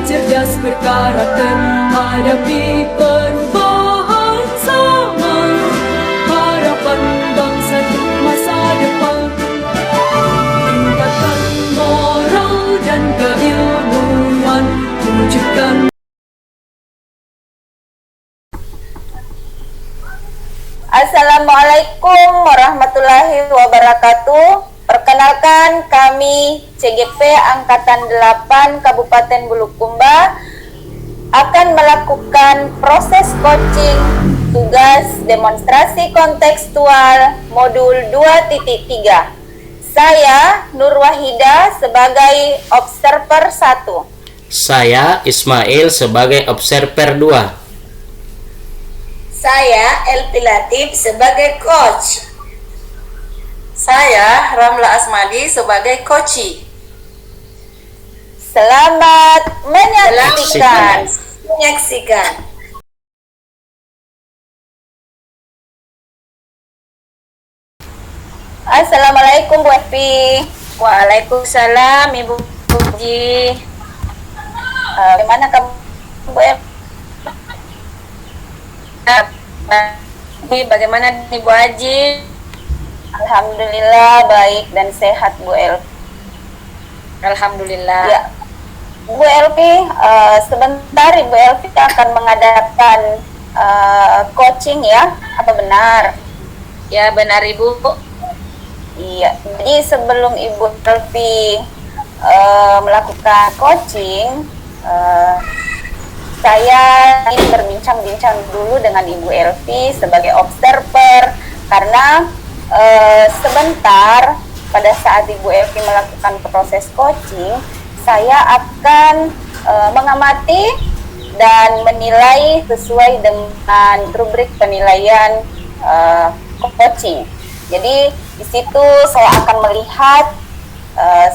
cerdas berkarakter, hadapi perubahan zaman, harapan bangsa untuk masa depan. Tingkatkan moral dan keilmuan, wujudkan. Assalamualaikum warahmatullahi wabarakatuh. Perkenalkan, kami CGP Angkatan 8 Kabupaten Bulukumba akan melakukan proses coaching tugas demonstrasi kontekstual modul 2.3. Saya Nur Wahida sebagai observer 1. Saya Ismail sebagai observer 2. Saya Elpi Latif sebagai coach. Saya Ramla Asmadi sebagai coachi. Selamat menyaksikan. Assalamualaikum Bu Evi. Waalaikumsalam Ibu Puji. Bagaimana kamu Bu Evi? Bagaimana nih Bu Haji? Alhamdulillah baik dan sehat Bu Elvi. Alhamdulillah. Ya, Bu Elvi, sebentar Ibu Elvi akan mengadakan coaching ya, apa benar? Ya benar Ibu. Iya, jadi sebelum Ibu Elvi melakukan coaching, saya ingin berbincang-bincang dulu dengan Ibu Elvi sebagai observer, karena sebentar pada saat Ibu Elvi melakukan proses coaching, saya akan mengamati dan menilai sesuai dengan rubrik penilaian coaching. Jadi di situ saya akan melihat,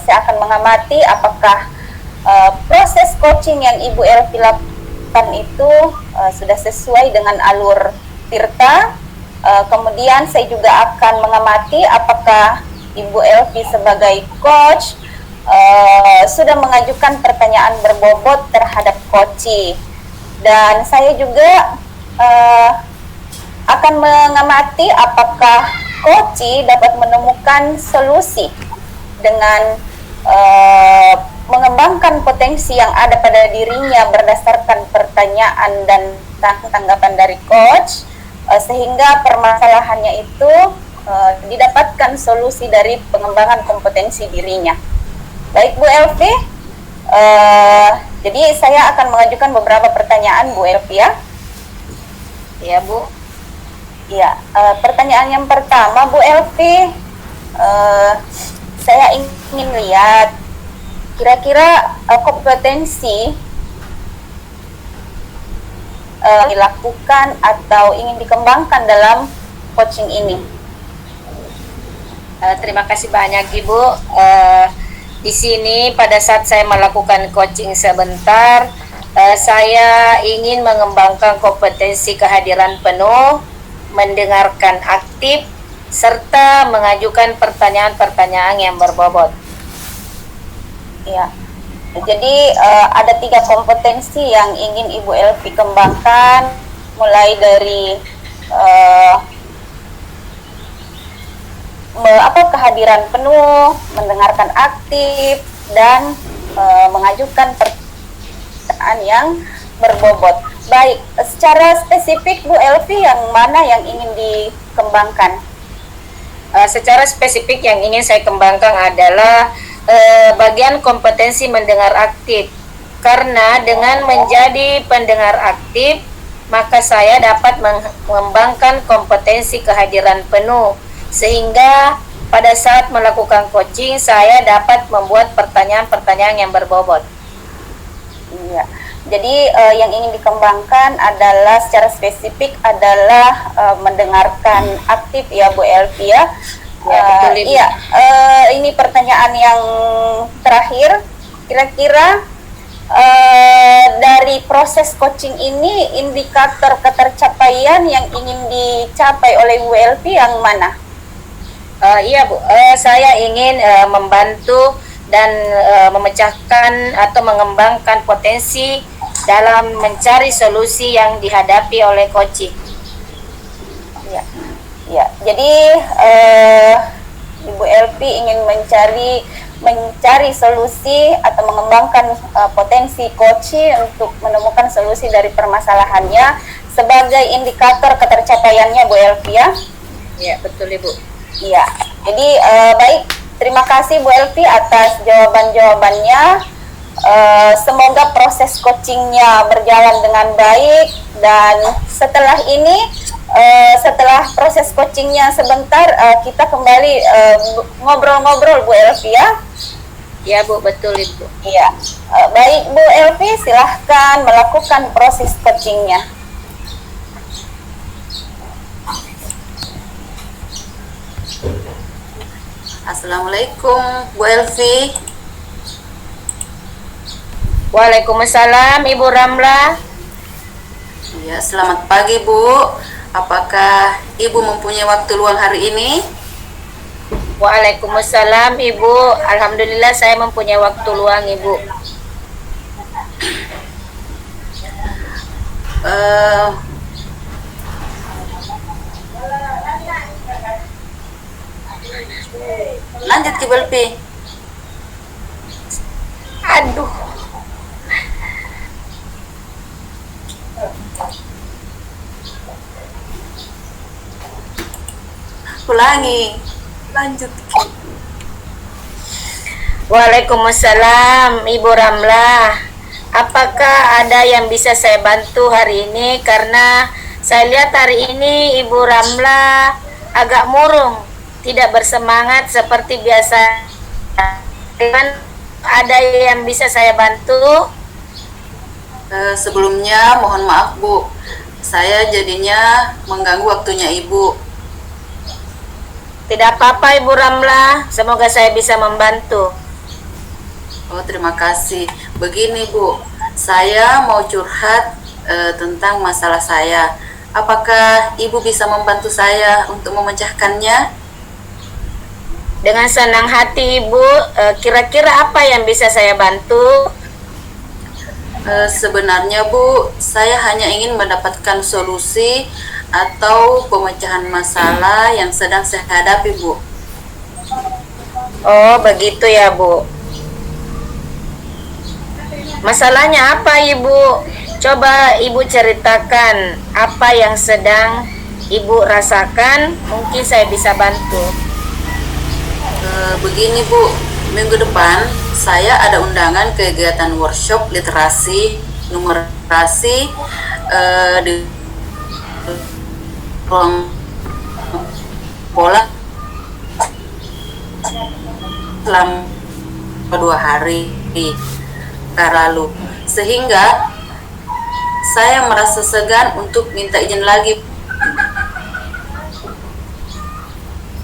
saya akan mengamati apakah proses coaching yang Ibu Elvi lakukan itu sudah sesuai dengan alur Tirta. Kemudian saya juga akan mengamati apakah Ibu Elvi sebagai coach sudah mengajukan pertanyaan berbobot terhadap coachi, dan saya juga akan mengamati apakah coachi dapat menemukan solusi dengan mengembangkan potensi yang ada pada dirinya berdasarkan pertanyaan dan tanggapan dari coach, sehingga permasalahannya itu didapatkan solusi dari pengembangan kompetensi dirinya. Baik Bu Elvi, jadi saya akan mengajukan beberapa pertanyaan Bu Elvi ya. Ya Bu. Ya, pertanyaan yang pertama Bu Elvi, saya ingin lihat kira-kira kompetensi dilakukan atau ingin dikembangkan dalam coaching ini. Terima kasih banyak Ibu. Di sini pada saat saya melakukan coaching sebentar, saya ingin mengembangkan kompetensi kehadiran penuh, mendengarkan aktif, serta mengajukan pertanyaan-pertanyaan yang berbobot. Ya, jadi ada 3 kompetensi yang ingin Ibu Elvi kembangkan, mulai dari kehadiran penuh, mendengarkan aktif, dan mengajukan pertanyaan yang berbobot. Baik, secara spesifik Bu Elvi, yang mana yang ingin dikembangkan? Secara spesifik yang ingin saya kembangkan adalah bagian kompetensi mendengar aktif, karena dengan menjadi pendengar aktif maka saya dapat mengembangkan kompetensi kehadiran penuh, sehingga pada saat melakukan coaching saya dapat membuat pertanyaan-pertanyaan yang berbobot. Iya, jadi yang ingin dikembangkan adalah secara spesifik adalah mendengarkan aktif ya Bu Elvi ya. Ya, betul, Ibu. Iya, ini pertanyaan yang terakhir. Kira-kira dari proses coaching ini, indikator ketercapaian yang ingin dicapai oleh Bu Elvi yang mana? Iya Bu, saya ingin membantu dan memecahkan atau mengembangkan potensi dalam mencari solusi yang dihadapi oleh coaching. Ya, ya. Jadi Ibu Elvi ingin mencari solusi atau mengembangkan potensi coaching untuk menemukan solusi dari permasalahannya sebagai indikator ketercapaiannya, Bu Elvi ya. Ya, betul Ibu. Iya. Jadi baik, terima kasih Bu Elvi atas jawaban-jawabannya. Semoga proses coachingnya berjalan dengan baik, dan setelah ini setelah proses coachingnya sebentar kita kembali ngobrol-ngobrol Bu Elvi ya. Ya Bu, betul Ibu. Iya. Baik Bu Elvi, silahkan melakukan proses coachingnya. Assalamualaikum Bu Elvi. Waalaikumsalam Ibu Ramla. Ya, selamat pagi Bu. Apakah Ibu mempunyai waktu luang hari ini? Waalaikumsalam Ibu. Alhamdulillah saya mempunyai waktu luang Ibu. Lanjut ke Bu Elvi. Aduh. Ulangi. Lanjut. Waalaikumsalam Ibu Ramla. Apakah ada yang bisa saya bantu hari ini? Karena saya lihat hari ini Ibu Ramla agak murung, tidak bersemangat seperti biasa. Ada yang bisa saya bantu? Sebelumnya mohon maaf Bu, saya jadinya mengganggu waktunya Ibu. Tidak apa-apa Ibu Ramla, semoga saya bisa membantu. Oh, terima kasih. Begini Bu, saya mau curhat tentang masalah saya. Apakah Ibu bisa membantu saya untuk memecahkannya? Dengan senang hati Ibu, kira-kira apa yang bisa saya bantu? Sebenarnya Bu, saya hanya ingin mendapatkan solusi atau pemecahan masalah yang sedang saya hadapi Bu. Oh, begitu ya Bu. Masalahnya apa Ibu? Coba Ibu ceritakan apa yang sedang Ibu rasakan, mungkin saya bisa bantu. Begini Bu, minggu depan saya ada undangan kegiatan workshop literasi numerasi di ruang pola selama 2 hari lalu, sehingga saya merasa segan untuk minta izin lagi.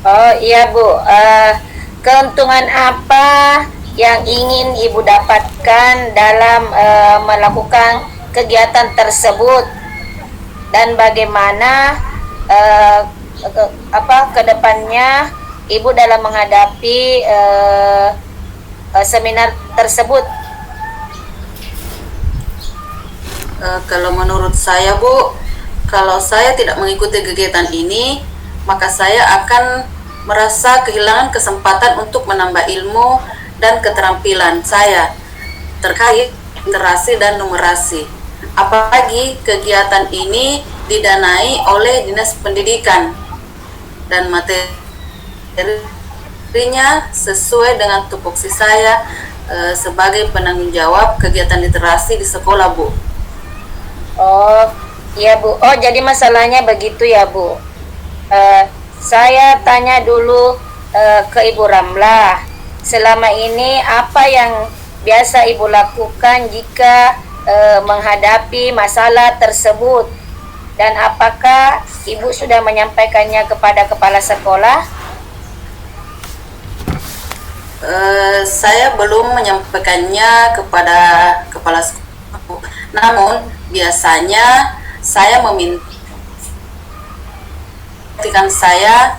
Oh iya Bu, keuntungan apa yang ingin Ibu dapatkan dalam melakukan kegiatan tersebut, dan bagaimana ke depannya Ibu dalam menghadapi seminar tersebut? Kalau menurut saya Bu, kalau saya tidak mengikuti kegiatan ini, maka saya akan merasa kehilangan kesempatan untuk menambah ilmu dan keterampilan saya terkait literasi dan numerasi. Apalagi kegiatan ini didanai oleh Dinas Pendidikan dan materinya sesuai dengan tupoksi saya sebagai penanggung jawab kegiatan literasi di sekolah Bu. Oh iya Bu, oh jadi masalahnya begitu ya Bu. Saya tanya dulu ke Ibu Ramla, selama ini apa yang biasa Ibu lakukan jika menghadapi masalah tersebut, dan apakah Ibu sudah menyampaikannya kepada kepala sekolah? Saya belum menyampaikannya kepada kepala sekolah, namun biasanya saya meminta saya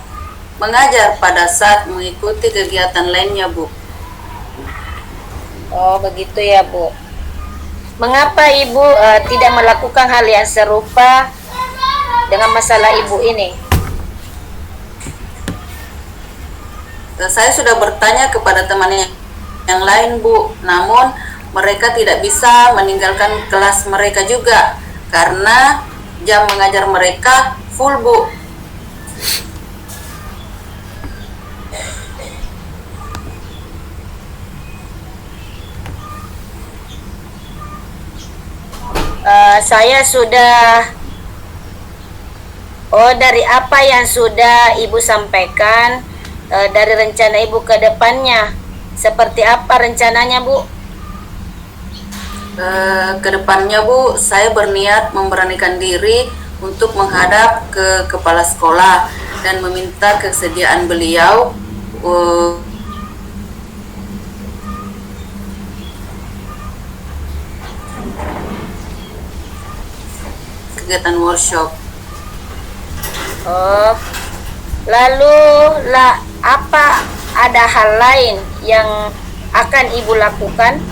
mengajar pada saat mengikuti kegiatan lainnya Bu. Oh, begitu ya, Bu. Mengapa Ibu tidak melakukan hal yang serupa dengan masalah Ibu ini? Saya sudah bertanya kepada temannya yang lain, Bu. Namun mereka tidak bisa meninggalkan kelas mereka juga karena jam mengajar mereka full, Bu. Saya sudah dari apa yang sudah Ibu sampaikan, dari rencana Ibu ke depannya, seperti apa rencananya, Bu? Kedepannya, Bu, saya berniat memberanikan diri untuk menghadap ke kepala sekolah dan meminta kesediaan beliau kegiatan workshop. Oh, lalu apa ada hal lain yang akan Ibu lakukan?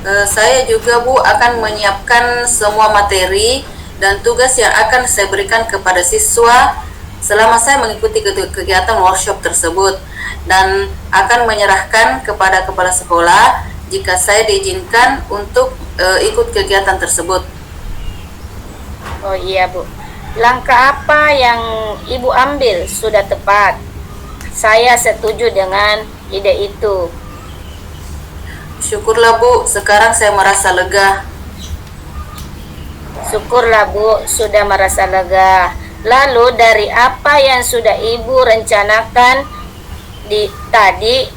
Saya juga, Bu, akan menyiapkan semua materi dan tugas yang akan saya berikan kepada siswa selama saya mengikuti kegiatan workshop tersebut, dan akan menyerahkan kepada kepala sekolah jika saya diizinkan untuk ikut kegiatan tersebut. Oh iya, Bu. Langkah apa yang Ibu ambil sudah tepat. Saya setuju dengan ide itu. Syukurlah, Bu, sekarang saya merasa lega. Syukurlah, Bu, sudah merasa lega. Lalu dari apa yang sudah Ibu rencanakan tadi,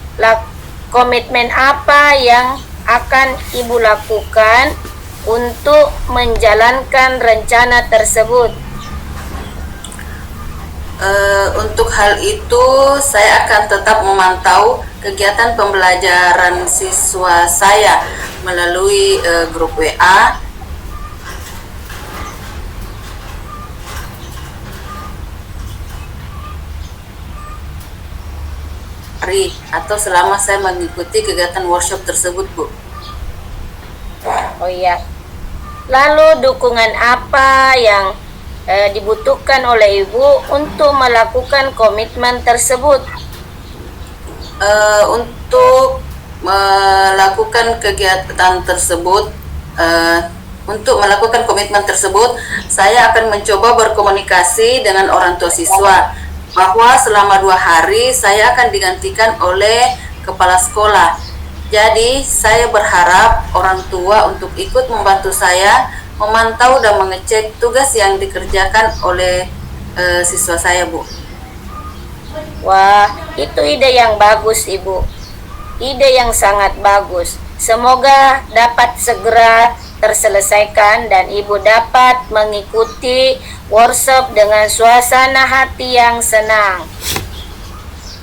komitmen apa yang akan Ibu lakukan untuk menjalankan rencana tersebut? Untuk hal itu saya akan tetap memantau kegiatan pembelajaran siswa saya melalui grup WA atau selama saya mengikuti kegiatan workshop tersebut, Bu. Oh iya. Lalu dukungan apa yang dibutuhkan oleh Ibu untuk melakukan komitmen tersebut? Untuk melakukan kegiatan tersebut, untuk melakukan komitmen tersebut, saya akan mencoba berkomunikasi dengan orang tua siswa bahwa selama 2 hari saya akan digantikan oleh kepala sekolah. Jadi saya berharap orang tua untuk ikut membantu saya memantau dan mengecek tugas yang dikerjakan oleh siswa saya, Bu. Wah, itu ide yang bagus, Ibu. Ide yang sangat bagus. Semoga dapat segera terselesaikan dan Ibu dapat mengikuti workshop dengan suasana hati yang senang.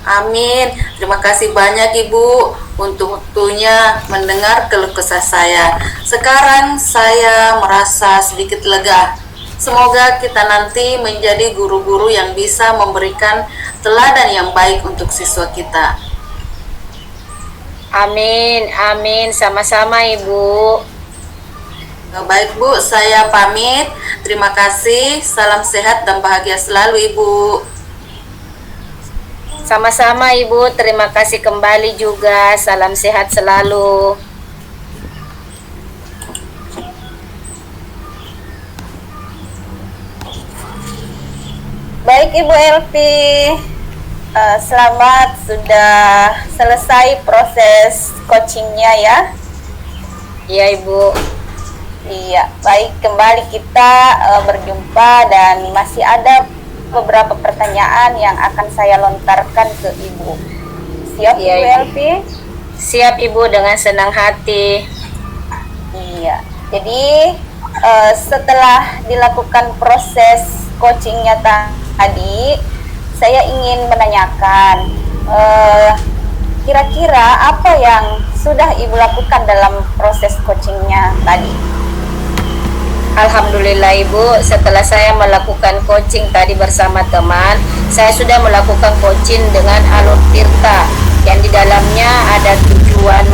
Amin. Terima kasih banyak, Ibu, untuk waktunya mendengar keluh kesah saya. Sekarang saya merasa sedikit lega. Semoga kita nanti menjadi guru-guru yang bisa memberikan teladan yang baik untuk siswa kita. Amin, amin. Sama-sama, Ibu. Baik, Bu, saya pamit. Terima kasih. Salam sehat dan bahagia selalu, Ibu. Sama-sama, Ibu. Terima kasih kembali juga. Salam sehat selalu. Baik, Ibu Elvi, selamat sudah selesai proses coachingnya ya. Iya, Ibu. Iya, baik, kembali kita berjumpa dan masih ada beberapa pertanyaan yang akan saya lontarkan ke Ibu. Siap, Iya, Ibu Ibu. Elvi? Siap, Ibu, dengan senang hati. Iya, jadi setelah dilakukan proses coachingnya tadi, saya ingin menanyakan kira-kira apa yang sudah Ibu lakukan dalam proses coachingnya tadi? Alhamdulillah, Ibu, setelah saya melakukan coaching tadi bersama teman, saya sudah melakukan coaching dengan Alur Tirta. yang di dalamnya ada tujuan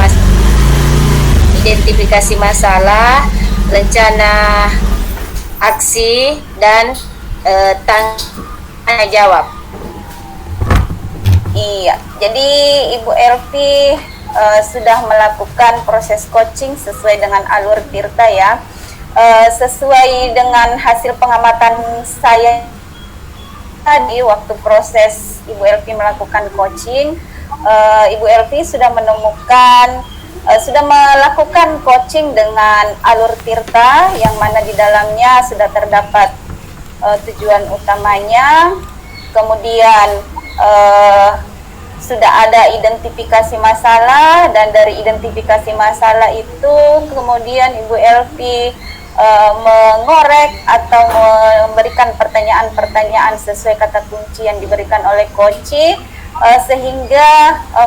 identifikasi masalah, rencana aksi, dan tanya jawab. Iya, jadi Ibu Elvi sudah melakukan proses coaching sesuai dengan alur Tirta ya. Sesuai dengan hasil pengamatan saya tadi waktu proses Ibu Elvi melakukan coaching, Ibu Elvi sudah melakukan coaching dengan alur Tirta yang mana di dalamnya sudah terdapat tujuan utamanya, kemudian sudah ada identifikasi masalah, dan dari identifikasi masalah itu kemudian Ibu Elvi mengorek atau memberikan pertanyaan-pertanyaan sesuai kata kunci yang diberikan oleh coach, sehingga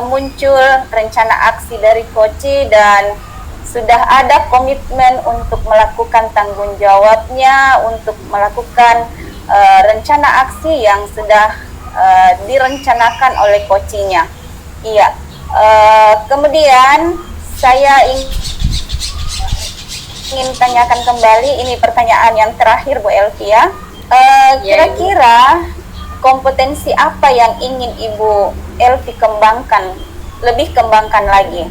muncul rencana aksi dari coach dan sudah ada komitmen untuk melakukan tanggung jawabnya, untuk melakukan rencana aksi yang sudah direncanakan oleh coachnya. Iya. Kemudian saya ingin tanyakan kembali, ini pertanyaan yang terakhir Bu Elvi ya. Kira-kira kompetensi apa yang ingin Ibu Elvi lebih kembangkan lagi?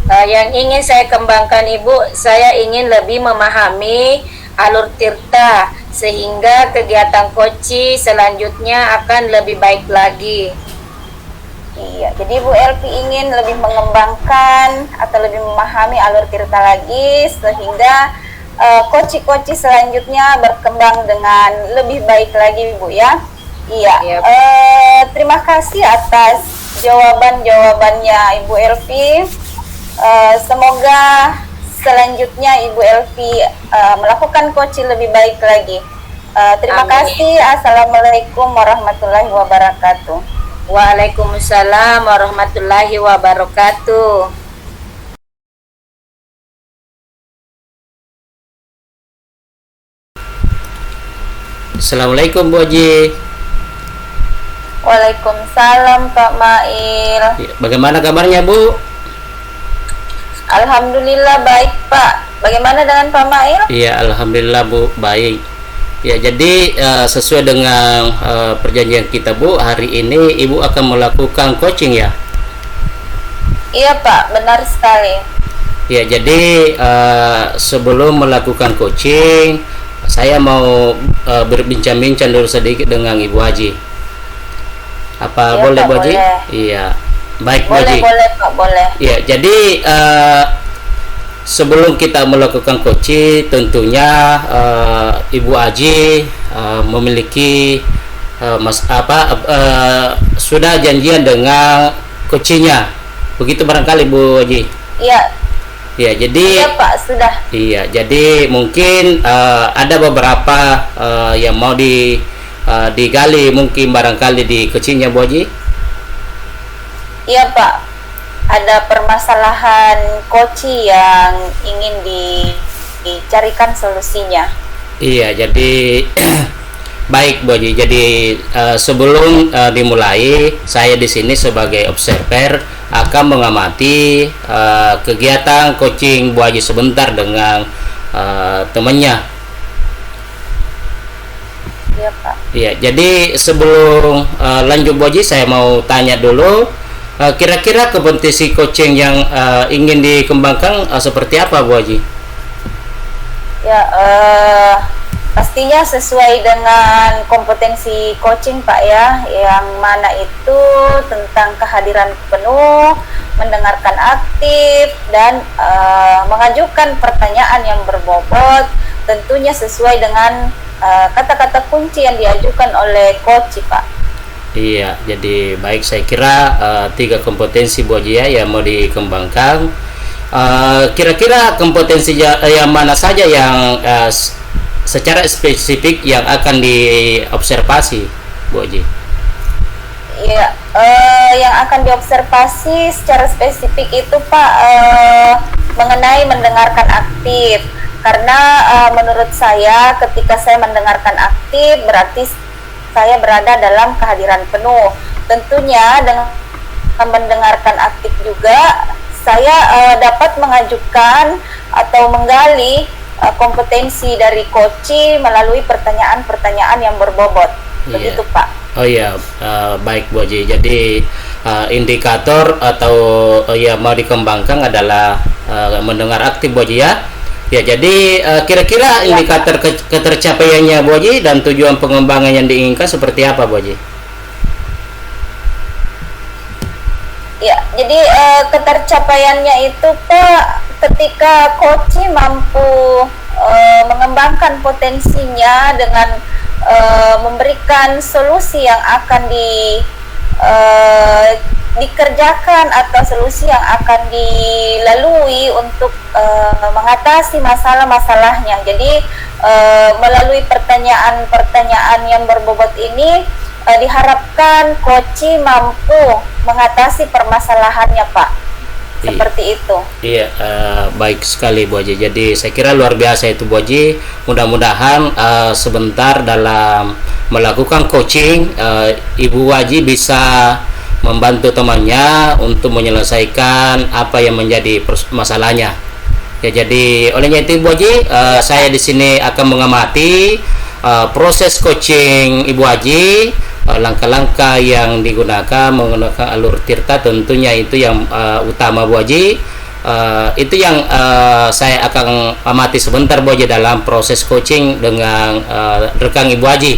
Yang ingin saya kembangkan Ibu, saya ingin lebih memahami alur Tirta sehingga kegiatan coaching selanjutnya akan lebih baik lagi. Iya, jadi Bu Elvi ingin lebih mengembangkan atau lebih memahami alur Tirta lagi sehingga coaching selanjutnya berkembang dengan lebih baik lagi Bu ya. Iya. Yep. Terima kasih atas jawaban-jawabannya Ibu Elvi. Semoga selanjutnya Ibu Elvi melakukan coaching lebih baik lagi. Terima kasih. Assalamualaikum warahmatullahi wabarakatuh. Waalaikumsalam warahmatullahi wabarakatuh. Assalamualaikum Bu Haji. Waalaikumsalam Pak Mail. Bagaimana kabarnya Bu? Alhamdulillah baik Pak. Bagaimana dengan Pak Mail? Iya, alhamdulillah Bu, baik. Ya, jadi sesuai dengan perjanjian kita Bu, hari ini Ibu akan melakukan coaching ya? Iya Pak, benar sekali. Ya, jadi sebelum melakukan coaching, saya mau berbincang-bincang dulu sedikit dengan Ibu Haji. Apa ya, boleh Pak, Bu Haji? boleh. Iya. Baik Bu Boleh, Haji. boleh Pak, boleh. Ya, jadi sebelum kita melakukan coaching, tentunya Ibu Haji memiliki sudah janjian dengan coachingnya, begitu barangkali Bu Haji? Iya. Ya, jadi Iya Pak, sudah. Iya, jadi mungkin ada beberapa yang mau digali mungkin barangkali di coachingnya Bu Haji. Iya Pak, ada permasalahan coaching yang ingin dicarikan solusinya. Iya, jadi baik Bu Haji. Jadi sebelum dimulai, saya di sini sebagai observer akan mengamati kegiatan coaching Bu Haji sebentar dengan temannya. Iya Pak. Iya, jadi sebelum lanjut Bu Haji, saya mau tanya dulu, kira-kira kompetensi coaching yang ingin dikembangkan seperti apa Bu Haji? Ya, pastinya sesuai dengan kompetensi coaching Pak ya, yang mana itu tentang kehadiran penuh, mendengarkan aktif, dan mengajukan pertanyaan yang berbobot, tentunya sesuai dengan kata-kata kunci yang diajukan oleh coach Pak. Iya, jadi baik, saya kira 3 kompetensi Bu Haji ya yang mau dikembangkan. Kira-kira kompetensi yang mana saja yang secara spesifik yang akan diobservasi Bu Haji? Iya, yang akan diobservasi secara spesifik itu Pak mengenai mendengarkan aktif. Karena menurut saya ketika saya mendengarkan aktif berarti saya berada dalam kehadiran penuh. Tentunya dengan mendengarkan aktif juga, saya dapat mengajukan atau menggali kompetensi dari coach melalui pertanyaan-pertanyaan yang berbobot. Begitu, Pak. Oh iya, baik Bu Haji. Jadi indikator atau ya mau dikembangkan adalah mendengar aktif Bu Haji ya. Ya, jadi kira-kira indikator ketercapaiannya Bu Haji dan tujuan pengembangan yang diinginkan seperti apa Bu Haji? Ya, jadi ketercapaiannya itu Pak, ketika coach mampu mengembangkan potensinya dengan memberikan solusi yang akan dikerjakan atau solusi yang akan dilalui untuk mengatasi masalah-masalahnya. Jadi melalui pertanyaan-pertanyaan yang berbobot ini diharapkan coach mampu mengatasi permasalahannya, Pak. Seperti itu. Iya, baik sekali Bu Haji. Jadi saya kira luar biasa itu Bu Haji. Mudah-mudahan sebentar dalam melakukan coaching, Ibu Haji bisa membantu temannya untuk menyelesaikan apa yang menjadi masalahnya. Ya, jadi olehnya itu Ibu Haji, saya di sini akan mengamati proses coaching Ibu Haji, langkah-langkah yang digunakan menggunakan alur tirta, tentunya itu yang utama Bu Haji. Itu yang saya akan amati sebentar Bu Haji dalam proses coaching dengan rekan Ibu Haji.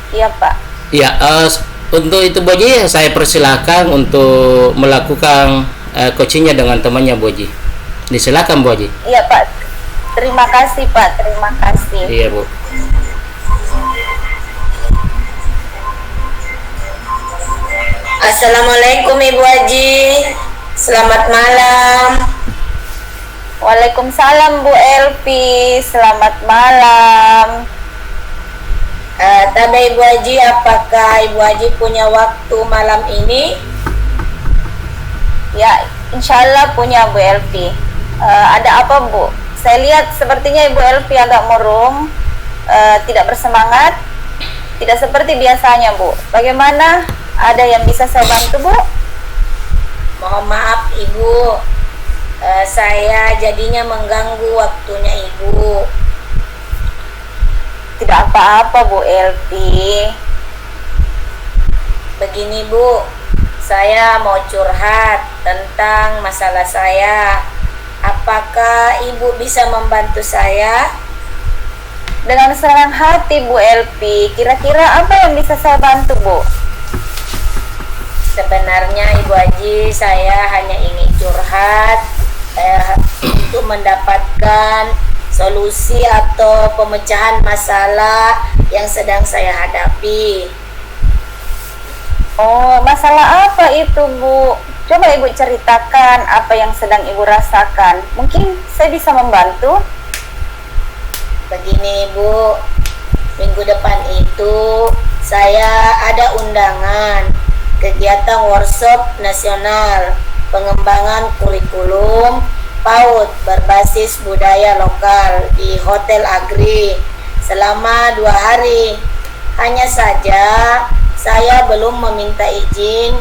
Iya Pak. Ya, untuk itu Bu Haji saya persilahkan untuk melakukan coachingnya dengan temannya Bu Haji. Disilakan Bu Haji. Iya Pak. Terima kasih Pak, terima kasih. Iya Bu. Assalamualaikum Ibu Haji, selamat malam. Waalaikumsalam Bu Elvi, selamat malam. Tanda Ibu Haji, apakah Ibu Haji punya waktu malam ini? Ya, insya Allah punya Bu Elvi. Ada apa Bu? Saya lihat sepertinya Ibu Elvi agak murung, tidak bersemangat, tidak seperti biasanya Bu. Bagaimana? Ada yang bisa saya bantu Bu? Mohon maaf Ibu, saya jadinya mengganggu waktunya Ibu. Tidak apa-apa Bu Elvi. Begini Bu, saya mau curhat tentang masalah saya. Apakah Ibu bisa membantu saya? Dengan senang hati Bu Elvi. Kira-kira apa yang bisa saya bantu Bu? Sebenarnya Ibu Haji, saya hanya ingin curhat untuk mendapatkan solusi atau pemecahan masalah yang sedang saya hadapi. Oh, masalah apa itu Bu? Coba Ibu ceritakan apa yang sedang Ibu rasakan. Mungkin saya bisa membantu. Begini Bu, minggu depan itu saya ada undangan kegiatan workshop nasional pengembangan kurikulum PAUD berbasis budaya lokal di Hotel Agri selama 2 hari. Hanya saja saya belum meminta izin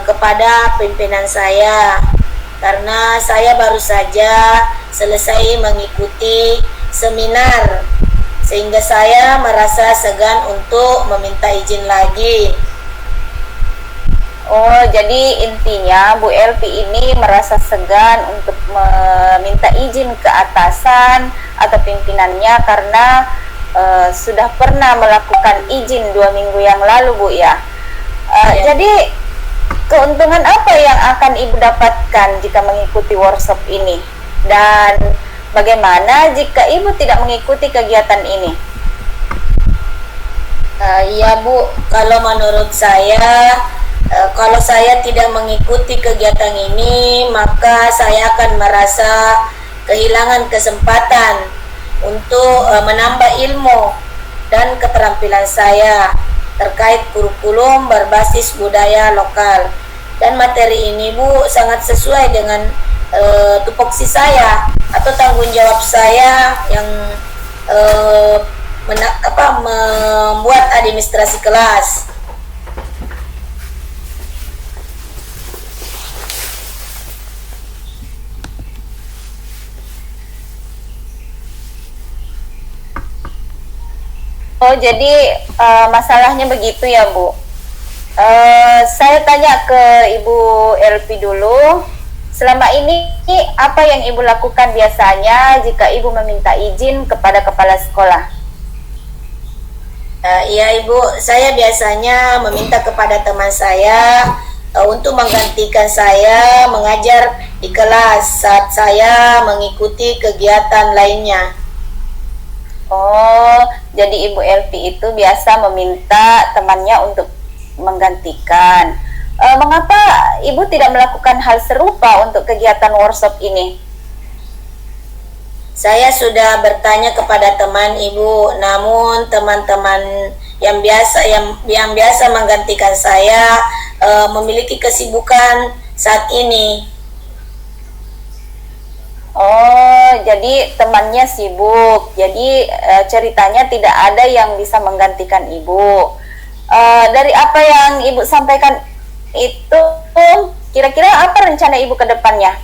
kepada pimpinan saya karena saya baru saja selesai mengikuti seminar, sehingga saya merasa segan untuk meminta izin lagi. Oh, jadi intinya Bu Elvi ini merasa segan untuk meminta izin ke atasan atau pimpinannya karena sudah pernah melakukan izin 2 minggu yang lalu Bu ya. Jadi keuntungan apa yang akan Ibu dapatkan jika mengikuti workshop ini? Dan bagaimana jika Ibu tidak mengikuti kegiatan ini? Iya Bu, kalau menurut saya, kalau saya tidak mengikuti kegiatan ini, maka saya akan merasa kehilangan kesempatan untuk menambah ilmu dan keterampilan saya terkait kurikulum berbasis budaya lokal. Dan materi ini Bu sangat sesuai dengan tupoksi saya atau tanggung jawab saya yang membuat administrasi kelas. Oh, jadi masalahnya begitu ya, Bu. Saya tanya ke Ibu LP dulu. Selama ini apa yang Ibu lakukan biasanya jika Ibu meminta izin kepada kepala sekolah? Iya Ibu, saya biasanya meminta kepada teman saya untuk menggantikan saya mengajar di kelas saat saya mengikuti kegiatan lainnya. Oh, jadi Ibu LP itu biasa meminta temannya untuk menggantikan. Mengapa Ibu tidak melakukan hal serupa untuk kegiatan workshop ini? Saya sudah bertanya kepada teman Ibu, namun teman-teman yang biasa menggantikan saya memiliki kesibukan saat ini. Oh, jadi temannya sibuk. Jadi ceritanya tidak ada yang bisa menggantikan Ibu. Dari apa yang Ibu sampaikan itu, kira-kira apa rencana Ibu ke depannya?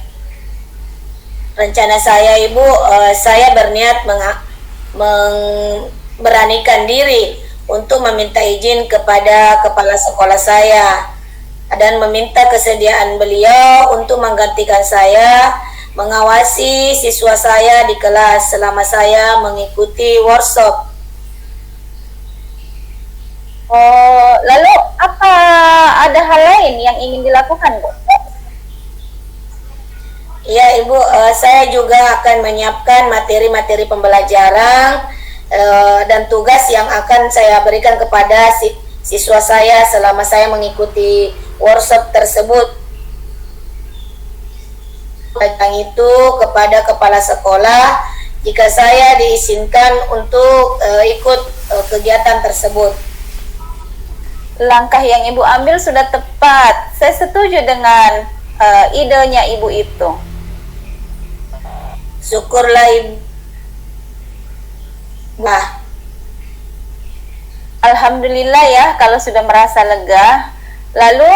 Rencana saya Ibu, saya berniat memberanikan diri untuk meminta izin kepada kepala sekolah saya dan meminta kesediaan beliau untuk menggantikan saya mengawasi siswa saya di kelas selama saya mengikuti workshop. Oh, lalu apa ada hal lain yang ingin dilakukan, Bu? Ya Ibu, saya juga akan menyiapkan materi-materi pembelajaran dan tugas yang akan saya berikan kepada siswa saya selama saya mengikuti workshop tersebut. Tentang itu kepada kepala sekolah jika saya diizinkan untuk ikut kegiatan tersebut. Langkah yang Ibu ambil sudah tepat. Saya setuju dengan idenya Ibu itu. Syukurlah Ibu. Nah, Alhamdulillah ya kalau sudah merasa lega. Lalu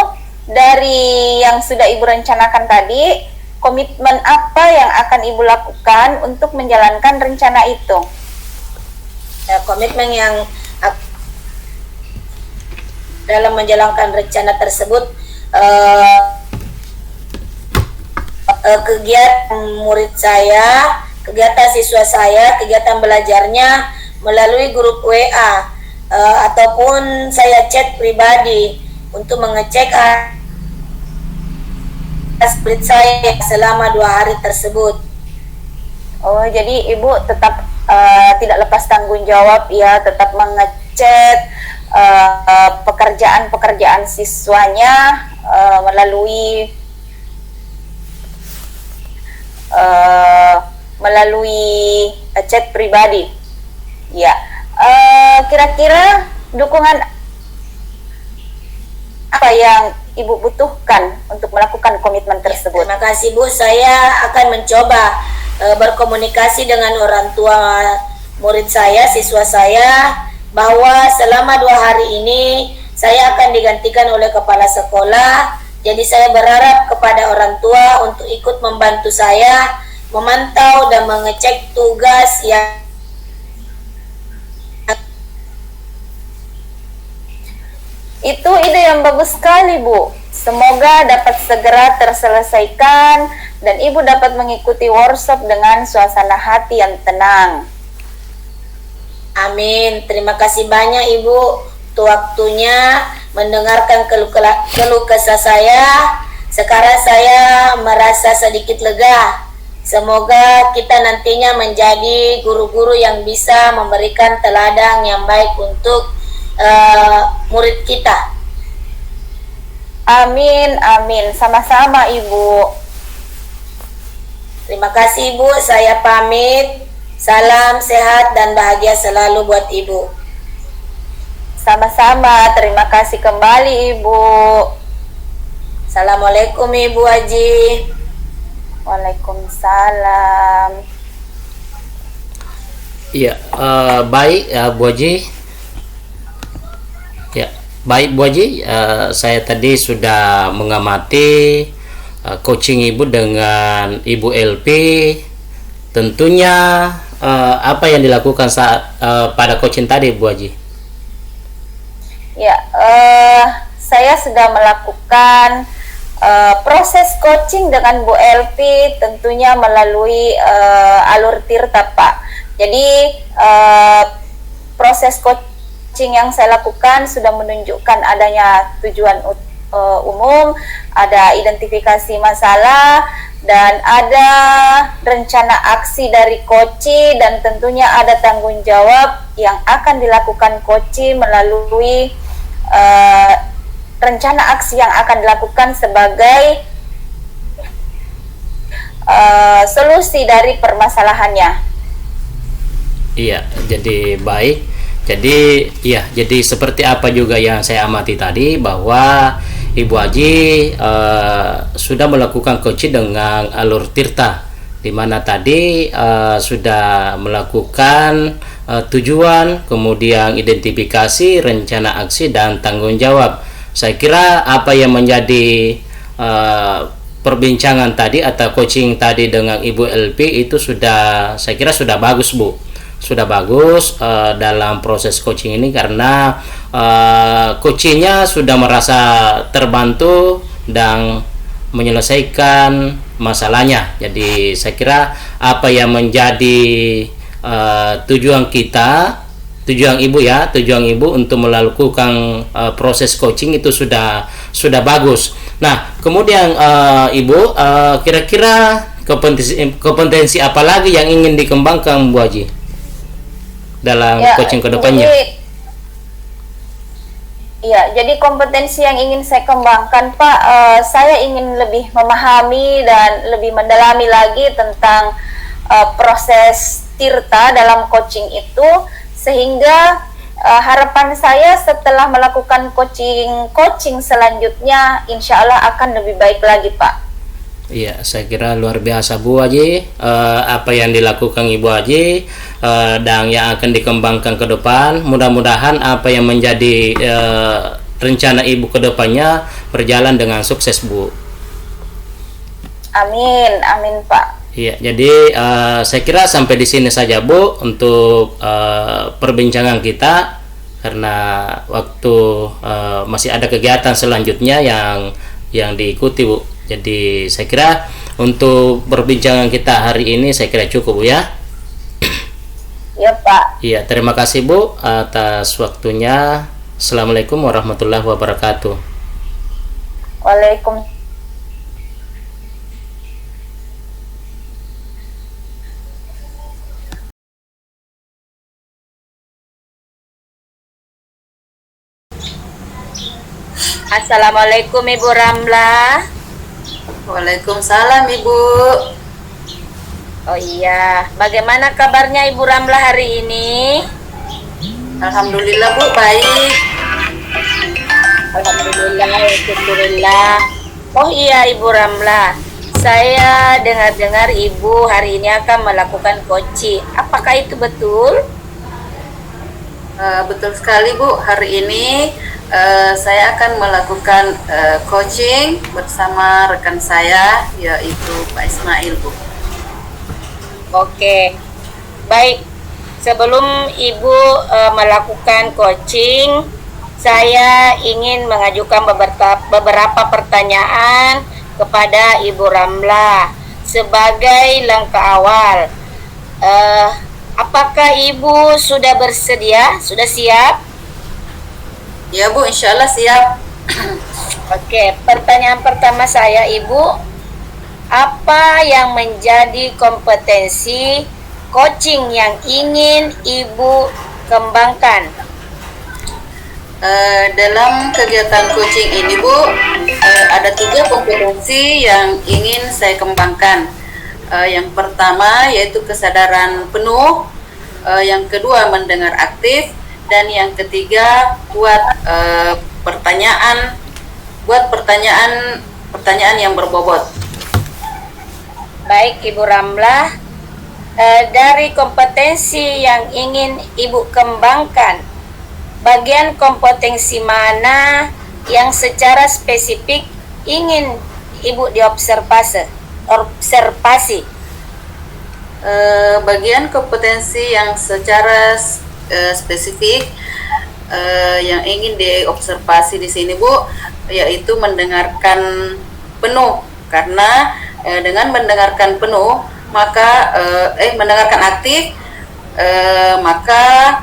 dari yang sudah Ibu rencanakan tadi, komitmen apa yang akan Ibu lakukan untuk menjalankan rencana itu? Komitmen yang dalam menjalankan rencana tersebut, kegiatan murid saya, kegiatan siswa saya, kegiatan belajarnya melalui grup WA ataupun saya chat pribadi untuk mengecek split saya selama 2 hari tersebut. Oh, jadi Ibu tetap tidak lepas tanggung jawab ya, tetap mengecek pekerjaan-pekerjaan siswanya melalui chat pribadi. Ya, kira-kira dukungan apa yang Ibu butuhkan untuk melakukan komitmen tersebut? Terima kasih Bu, saya akan mencoba berkomunikasi dengan orang tua murid saya, siswa saya, bahwa selama 2 hari ini saya akan digantikan oleh kepala sekolah. Jadi saya berharap kepada orang tua untuk ikut membantu saya memantau dan mengecek tugas yang Itu ide yang bagus sekali, Bu. Semoga dapat segera terselesaikan dan Ibu dapat mengikuti workshop dengan suasana hati yang tenang. Amin. Terima kasih banyak Ibu untuk waktunya mendengarkan keluh kesah saya. Sekarang saya merasa sedikit lega. Semoga kita nantinya menjadi guru-guru yang bisa memberikan teladan yang baik untuk murid kita. Amin, amin. Sama-sama, Ibu. Terima kasih Ibu, saya pamit. Salam sehat dan bahagia selalu buat Ibu. Sama-sama, terima kasih kembali Ibu. Assalamualaikum Ibu Haji. Waalaikumsalam. Iya, baik Bu Haji. Ya, baik Bu Haji, saya tadi sudah mengamati coaching Ibu dengan Ibu LP. Tentunya apa yang dilakukan saat pada coaching tadi, Bu Haji? Ya, saya sudah melakukan proses coaching dengan Bu Elvi tentunya melalui alur Tirta, Pak. Jadi proses coaching yang saya lakukan sudah menunjukkan adanya tujuan umum, ada identifikasi masalah, dan ada rencana aksi dari coach, dan tentunya ada tanggung jawab yang akan dilakukan coach melalui rencana aksi yang akan dilakukan sebagai solusi dari permasalahannya. Iya, jadi baik. Jadi jadi seperti apa juga yang saya amati tadi, bahwa Ibu Haji sudah melakukan coaching dengan alur Tirta, di mana tadi sudah melakukan tujuan, kemudian identifikasi, rencana aksi, dan tanggung jawab. Saya kira apa yang menjadi perbincangan tadi atau coaching tadi dengan Ibu LP itu sudah, saya kira sudah bagus, Bu. Sudah bagus dalam proses coaching ini, karena coachingnya sudah merasa terbantu dan menyelesaikan masalahnya. Jadi saya kira apa yang menjadi tujuan kita, tujuan ibu untuk melakukan proses coaching itu sudah bagus. Nah, kemudian Ibu, kira-kira kompetensi apa lagi yang ingin dikembangkan, Bu Haji, dalam coaching kedepannya? Jadi kompetensi yang ingin saya kembangkan, Pak, saya ingin lebih memahami dan lebih mendalami lagi tentang proses Tirta dalam coaching itu, sehingga harapan saya setelah melakukan coaching selanjutnya, insya Allah akan lebih baik lagi, Pak. Iya, saya kira luar biasa, Bu Haji, apa yang dilakukan Ibu Haji dan yang akan dikembangkan ke depan. Mudah-mudahan apa yang menjadi rencana Ibu ke depannya berjalan dengan sukses, Bu. Amin, amin, Pak. Iya, jadi saya kira sampai di sini saja, Bu, untuk perbincangan kita, karena waktu masih ada kegiatan selanjutnya yang diikuti, Bu. Jadi saya kira untuk perbincangan kita hari ini saya kira cukup, Bu, ya. Ya, Pak. Iya, terima kasih, Bu, atas waktunya. Assalamualaikum warahmatullahi wabarakatuh. Waalaikumsalam. Assalamualaikum Ibu Ramlah. Waalaikumsalam Ibu. Oh iya, bagaimana kabarnya Ibu Ramlah hari ini? Alhamdulillah Bu, baik. Alhamdulillah, syukurillah. Oh iya Ibu Ramlah, saya dengar-dengar Ibu hari ini akan melakukan coaching. Apakah itu betul? Betul sekali Bu, hari ini saya akan melakukan coaching bersama rekan saya, yaitu Pak Ismail, Bu. Oke, baik. Sebelum Ibu melakukan coaching, saya ingin mengajukan beberapa pertanyaan kepada Ibu Ramlah sebagai langkah awal. Apakah Ibu sudah bersedia? Sudah siap? Ya Bu, insya Allah siap. Oke, pertanyaan pertama saya, Ibu, apa yang menjadi kompetensi coaching yang ingin Ibu kembangkan? Dalam kegiatan coaching ini Bu, ada 3 kompetensi yang ingin saya kembangkan. Yang pertama yaitu kesadaran penuh, yang kedua mendengar aktif, dan yang ketiga buat pertanyaan yang berbobot. Baik Ibu Ramlah, dari kompetensi yang ingin Ibu kembangkan, bagian kompetensi mana yang secara spesifik ingin Ibu diobservasi? bagian kompetensi yang secara spesifik yang ingin diobservasi di sini Bu, yaitu mendengarkan penuh. Karena dengan mendengarkan penuh maka mendengarkan aktif, maka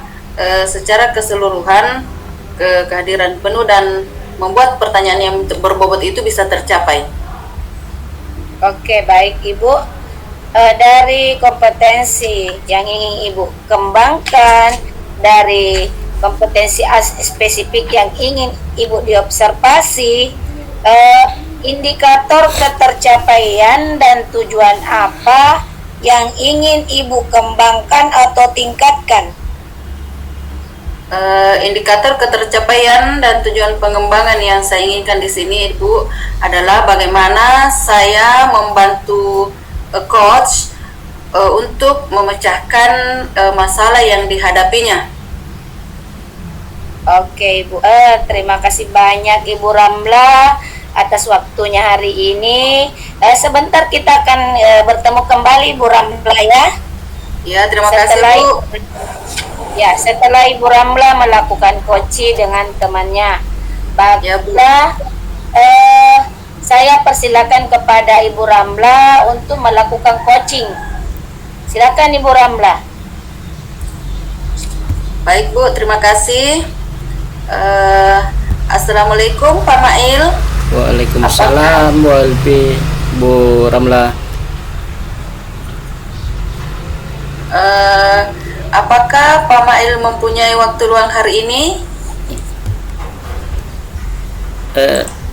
secara keseluruhan kehadiran penuh dan membuat pertanyaan yang berbobot itu bisa tercapai. Oke, baik Ibu. Dari kompetensi yang ingin Ibu kembangkan, dari kompetensi spesifik yang ingin Ibu diobservasi, indikator ketercapaian dan tujuan apa yang ingin Ibu kembangkan atau tingkatkan? Indikator ketercapaian dan tujuan pengembangan yang saya inginkan di sini Ibu adalah bagaimana saya membantu coach untuk memecahkan masalah yang dihadapinya. Oke Ibu, terima kasih banyak Ibu Ramla atas waktunya hari ini. Sebentar kita akan bertemu kembali Ibu Ramla ya. Ya, terima kasih Bu. Ya, setelah Ibu Ramla melakukan coaching dengan temannya, baiklah, saya persilakan kepada Ibu Ramla untuk melakukan coaching. Silakan Ibu Ramla. Baik Bu, terima kasih. Assalamualaikum Pak Mail. Waalaikumsalam Bu Ramla. Apakah Pak Mail mempunyai waktu luang hari ini?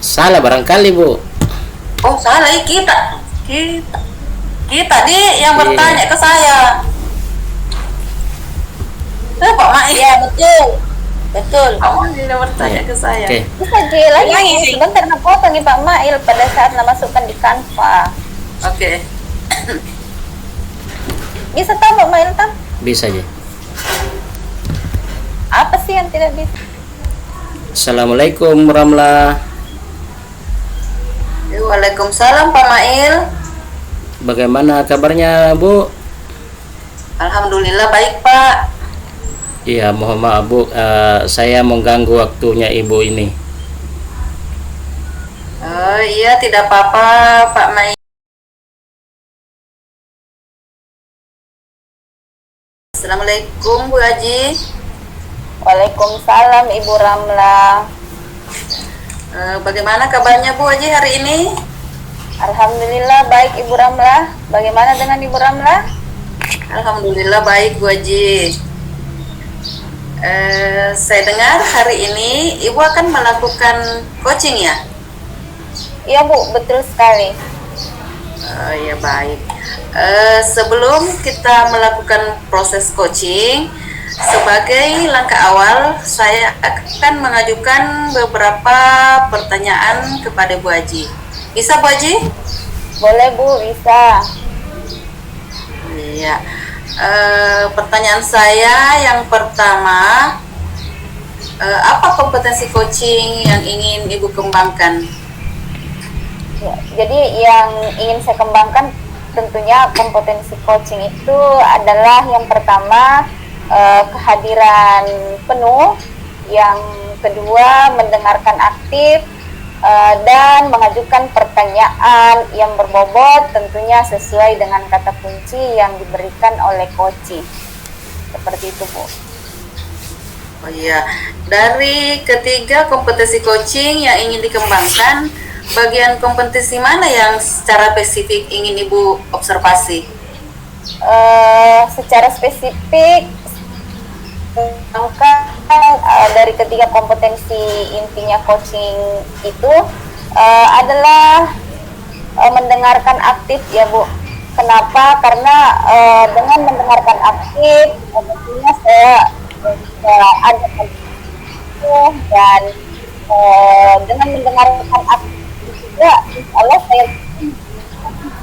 Salah barangkali Bu. Oh salah ya, kita dia yang bertanya ke saya. Pak Mail. Ya betul. Pak Mail yang bertanya ke saya. Oke. Bisa lagi sebentar napotong nih Pak Mail pada saat masukkan di Canva. Oke. Bisa tahu Pak Mail tam? Bisa aja. Apa sih yang tidak bisa? Assalamualaikum Ramla. Waalaikumsalam Pak Mail. Bagaimana kabarnya Bu? Alhamdulillah baik Pak. Iya, mohon maaf Bu, saya mengganggu waktunya Ibu ini. Iya tidak apa-apa Pak Mail. Assalamualaikum Bu Haji. Waalaikumsalam Ibu Ramla. Bagaimana kabarnya Bu Haji hari ini? Alhamdulillah baik Ibu Ramla. Bagaimana dengan Ibu Ramla? Alhamdulillah baik Bu Haji. Saya dengar hari ini Ibu akan melakukan coaching ya? Iya Bu, betul sekali. Ya baik. Sebelum kita melakukan proses coaching, sebagai langkah awal saya akan mengajukan beberapa pertanyaan kepada Bu Haji. Bisa Bu Haji? Boleh Bu, bisa. Iya. Pertanyaan saya yang pertama, apa kompetensi coaching yang ingin Ibu kembangkan? Ya, jadi yang ingin saya kembangkan tentunya kompetensi coaching itu adalah yang pertama kehadiran penuh, yang kedua mendengarkan aktif, dan mengajukan pertanyaan yang berbobot tentunya sesuai dengan kata kunci yang diberikan oleh coaching. Seperti itu Bu. Oh iya, dari ketiga kompetensi coaching yang ingin dikembangkan, bagian kompetensi mana yang secara spesifik ingin Ibu observasi? Secara spesifik, maka dari ketiga kompetensi intinya coaching itu adalah mendengarkan aktif ya Bu. Kenapa? Karena dengan mendengarkan aktif tentunya saya ada dan dengan mendengarkan aktif juga insya Allah saya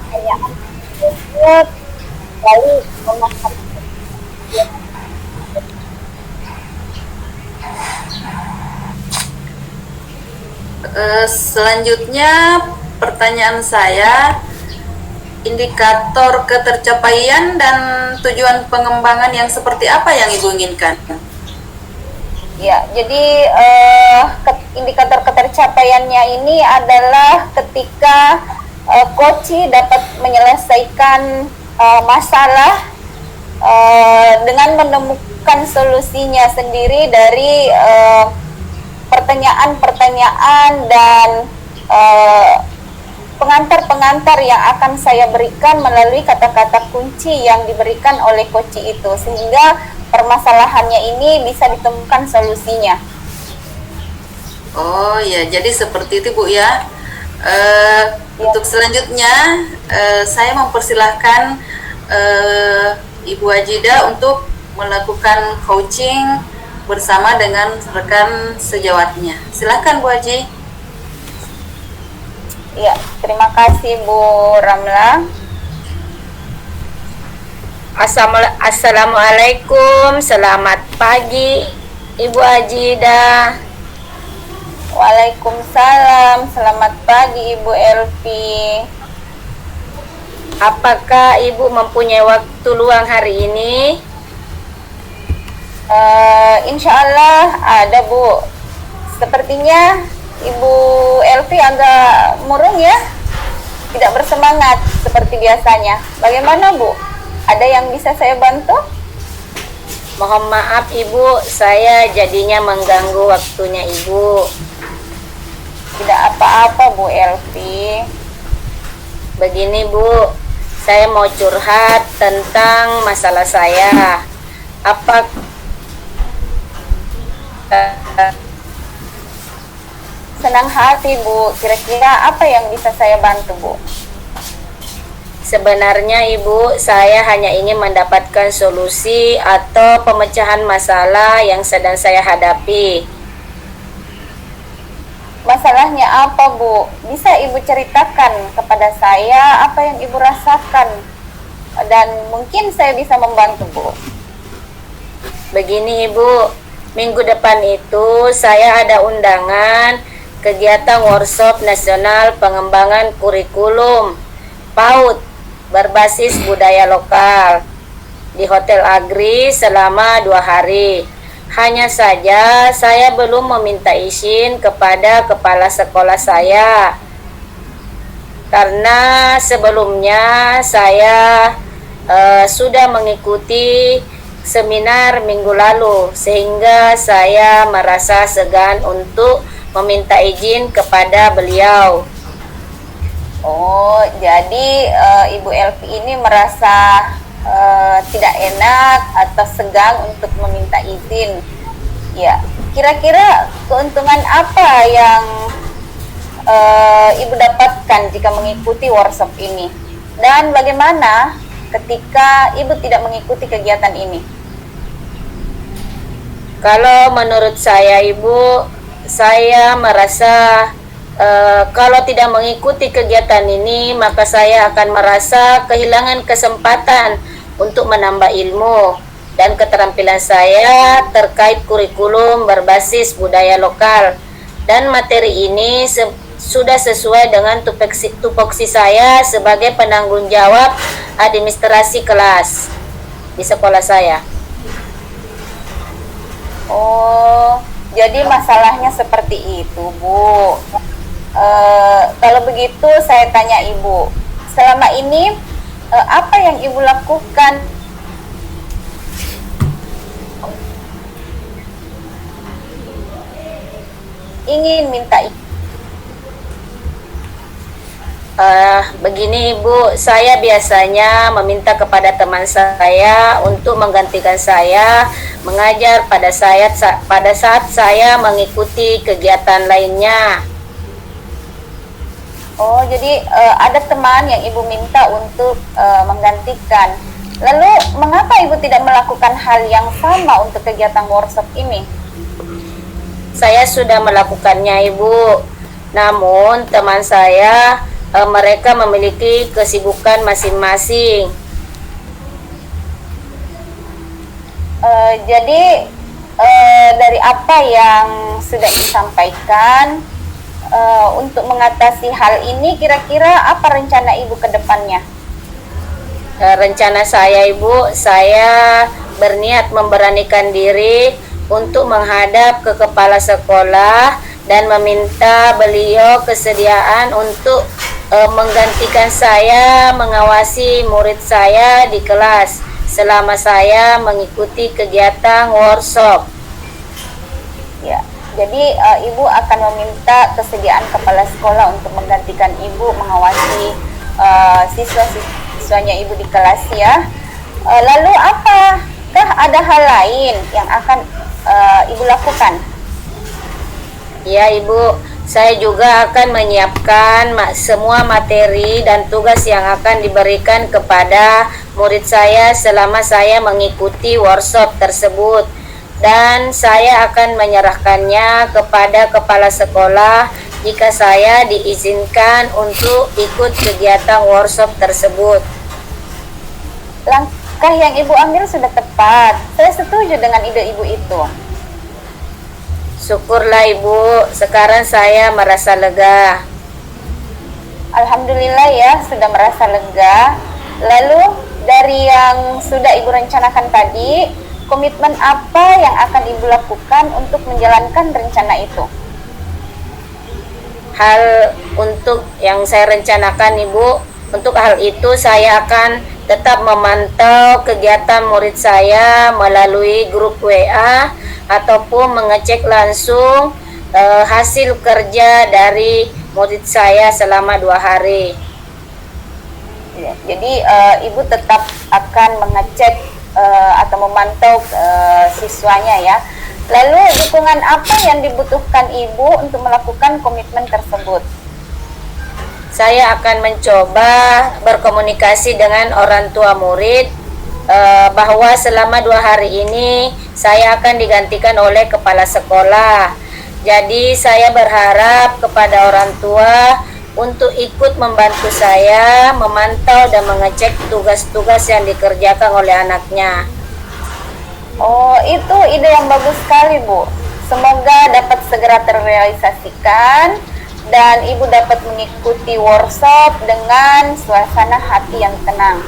pertanyaan tersebut lalu memakan. Selanjutnya pertanyaan saya, indikator ketercapaian dan tujuan pengembangan yang seperti apa yang Ibu inginkan? Ya, jadi indikator ketercapaiannya ini adalah ketika koci dapat menyelesaikan masalah dengan menemukan solusinya sendiri dari pertanyaan-pertanyaan dan pengantar-pengantar yang akan saya berikan melalui kata-kata kunci yang diberikan oleh koci itu, sehingga permasalahannya ini bisa ditemukan solusinya. Oh ya, jadi seperti itu Bu ya. Untuk selanjutnya saya mempersilahkan Ibu Ajida untuk melakukan coaching bersama dengan rekan sejawatnya. Silakan Bu Aji. Ya, terima kasih Bu Ramla. Assalamualaikum, selamat pagi Ibu Ajida. Waalaikumsalam, selamat pagi Ibu Elvi. Apakah Ibu mempunyai waktu luang hari ini? Insya Allah ada Bu. Sepertinya Ibu Elvi agak murung ya, tidak bersemangat seperti biasanya. Bagaimana Bu? Ada yang bisa saya bantu? Mohon maaf Ibu, saya jadinya mengganggu waktunya Ibu. Tidak apa-apa Bu Elvi. Begini Bu, saya mau curhat tentang masalah saya. Apa Senang hati Bu, kira-kira apa yang bisa saya bantu Bu? Sebenarnya Ibu, saya hanya ingin mendapatkan solusi atau pemecahan masalah yang sedang saya hadapi. Masalahnya apa Bu? Bisa Ibu ceritakan kepada saya apa yang Ibu rasakan, dan mungkin saya bisa membantu Bu. Begini Ibu, minggu depan itu saya ada undangan kegiatan workshop nasional pengembangan kurikulum PAUD berbasis budaya lokal di Hotel Agri selama 2 hari. Hanya saja saya belum meminta izin kepada kepala sekolah saya, karena sebelumnya saya sudah mengikuti seminar minggu lalu, sehingga saya merasa segan untuk meminta izin kepada beliau. Oh, jadi Ibu Elvi ini merasa tidak enak atau segan untuk meminta izin. Ya, kira-kira keuntungan apa yang Ibu dapatkan jika mengikuti workshop ini? Dan bagaimana ketika Ibu tidak mengikuti kegiatan ini? Kalau menurut saya Ibu, saya merasa kalau tidak mengikuti kegiatan ini, maka saya akan merasa kehilangan kesempatan untuk menambah ilmu dan keterampilan saya terkait kurikulum berbasis budaya lokal. Dan materi ini sudah sesuai dengan tupoksi saya sebagai penanggung jawab administrasi kelas di sekolah saya. Oh, jadi masalahnya seperti itu, Bu. Kalau begitu saya tanya Ibu, selama ini apa yang Ibu lakukan? Ingin minta Begini Ibu, saya biasanya meminta kepada teman saya untuk menggantikan saya mengajar pada saat saya mengikuti kegiatan lainnya. Oh, jadi ada teman yang Ibu minta untuk menggantikan. Lalu, mengapa Ibu tidak melakukan hal yang sama untuk kegiatan workshop ini? Saya sudah melakukannya Ibu, namun teman saya mereka memiliki kesibukan masing-masing. Jadi dari apa yang sudah disampaikan, untuk mengatasi hal ini, kira-kira apa rencana Ibu ke depannya? rencana saya Ibu, saya berniat memberanikan diri untuk menghadap ke kepala sekolah dan meminta beliau kesediaan untuk menggantikan saya mengawasi murid saya di kelas selama saya mengikuti kegiatan workshop. Ya, jadi Ibu akan meminta kesediaan kepala sekolah untuk menggantikan Ibu mengawasi siswa-siswanya Ibu di kelas ya. Lalu apakah ada hal lain yang akan Ibu lakukan? Ya Ibu, saya juga akan menyiapkan semua materi dan tugas yang akan diberikan kepada murid saya selama saya mengikuti workshop tersebut. Dan saya akan menyerahkannya kepada kepala sekolah jika saya diizinkan untuk ikut kegiatan workshop tersebut. Langkah yang Ibu ambil sudah tepat. Saya setuju dengan ide Ibu itu. Syukurlah Ibu, sekarang saya merasa lega. Alhamdulillah ya, sudah merasa lega. Lalu dari yang sudah Ibu rencanakan tadi, komitmen apa yang akan Ibu lakukan untuk menjalankan rencana itu? Hal untuk yang saya rencanakan Ibu, untuk hal itu saya akan tetap memantau kegiatan murid saya melalui grup WA ataupun mengecek langsung hasil kerja dari murid saya selama 2 hari. Ya, jadi Ibu tetap akan mengecek atau memantau siswanya ya. Lalu dukungan apa yang dibutuhkan Ibu untuk melakukan komitmen tersebut? Saya akan mencoba berkomunikasi dengan orang tua murid bahwa selama 2 hari ini saya akan digantikan oleh kepala sekolah. Jadi saya berharap kepada orang tua untuk ikut membantu saya memantau dan mengecek tugas-tugas yang dikerjakan oleh anaknya. Oh, itu ide yang bagus sekali, Bu. Semoga dapat segera terrealisasikan dan Ibu dapat mengikuti workshop dengan suasana hati yang tenang.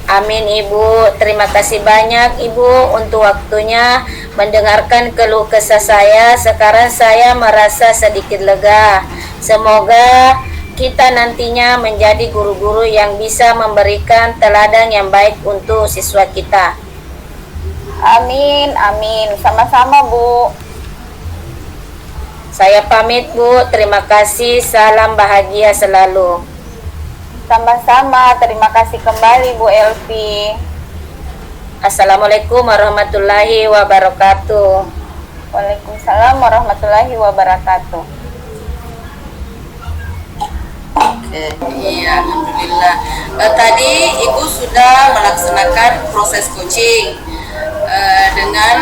Amin Ibu, terima kasih banyak Ibu untuk waktunya mendengarkan keluh kesah saya. Sekarang saya merasa sedikit lega. Semoga kita nantinya menjadi guru-guru yang bisa memberikan teladan yang baik untuk siswa kita. Amin, amin. Sama-sama, Bu. Saya pamit Bu, terima kasih, salam bahagia selalu. Sama-sama, terima kasih kembali Bu Elvi. Assalamualaikum warahmatullahi wabarakatuh. Waalaikumsalam warahmatullahi wabarakatuh. Oke, iya, alhamdulillah. Tadi Ibu sudah melaksanakan proses coaching dengan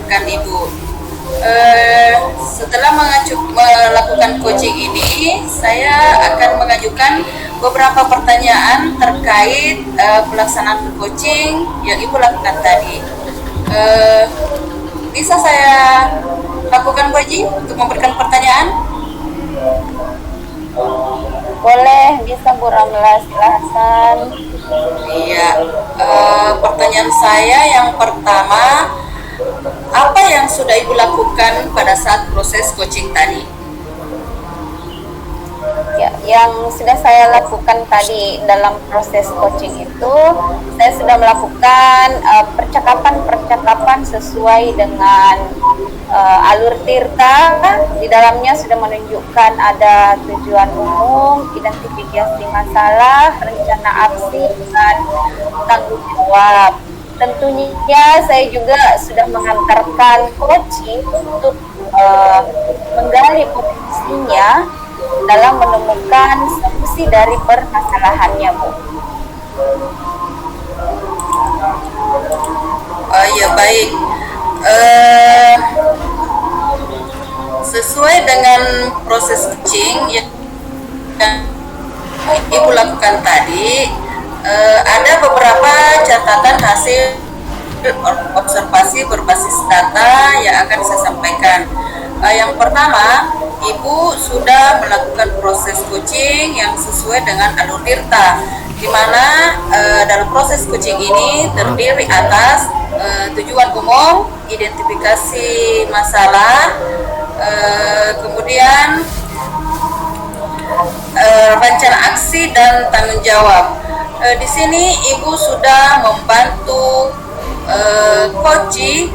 rekan Ibu. Setelah melakukan coaching ini, saya akan mengajukan beberapa pertanyaan terkait pelaksanaan coaching yang Ibu lakukan tadi. Bisa saya lakukan Bu Haji untuk memberikan pertanyaan? Boleh, bisa Bu Ramla, silahkan. Iya, pertanyaan saya yang pertama, apa yang sudah Ibu lakukan pada saat proses coaching tadi? Ya, yang sudah saya lakukan tadi dalam proses coaching itu, saya sudah melakukan percakapan-percakapan sesuai dengan alur Tirta. Di dalamnya sudah menunjukkan ada tujuan umum, identifikasi masalah, rencana aksi, dan tanggung jawab. Tentunya saya juga sudah mengantarkan coaching untuk menggali potensinya dalam menemukan solusi dari permasalahannya, Bu. Oh iya, baik. Sesuai dengan proses coaching yang Ibu lakukan tadi, ada beberapa catatan hasil observasi berbasis data yang akan saya sampaikan. Yang pertama, Ibu sudah melakukan proses coaching yang sesuai dengan alur Tirta, di mana proses coaching ini terdiri atas tujuan umum, identifikasi masalah, kemudian rencana aksi dan tanggung jawab. Di sini Ibu sudah membantu coaching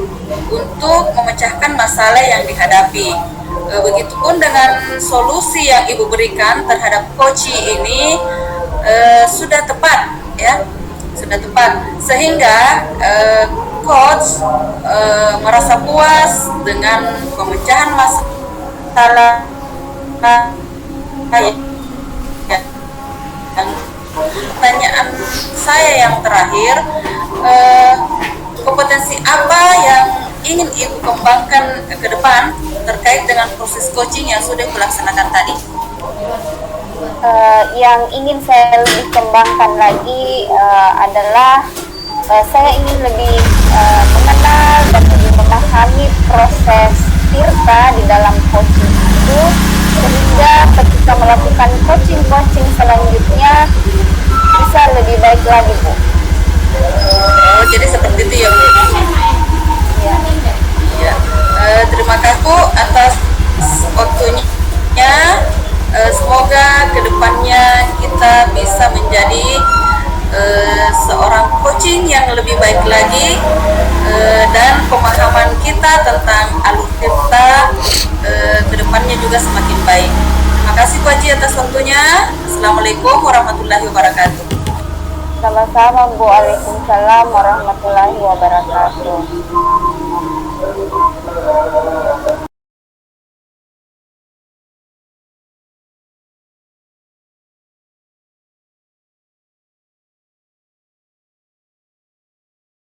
untuk memecahkan masalah yang dihadapi. Begitupun dengan solusi yang Ibu berikan terhadap coaching ini sudah tepat, ya, sudah tepat, sehingga coach merasa puas dengan pemecahan masalah. Pertanyaan saya yang terakhir, kompetensi apa yang ingin Ibu kembangkan ke depan terkait dengan proses coaching yang sudah dilaksanakan tadi? Yang ingin saya lebih kembangkan lagi adalah saya ingin lebih mengenal dan lebih memahami proses Tirta di dalam coaching itu, sehingga ketika melakukan coaching selanjutnya bisa lebih baik lagi, Bu. Oh, jadi seperti itu ya, Bu? Ya. Ya. Terima kasih, Bu, atas waktunya. Semoga kedepannya kita bisa menjadi seorang coaching yang lebih baik lagi, dan pemahaman kita tentang Alur Tirta kedepannya juga semakin baik. Terima kasih Bu Haji atas waktunya. Assalamualaikum warahmatullahi wabarakatuh. Sama-sama, Bu. Waalaikumsalam warahmatullahi wabarakatuh.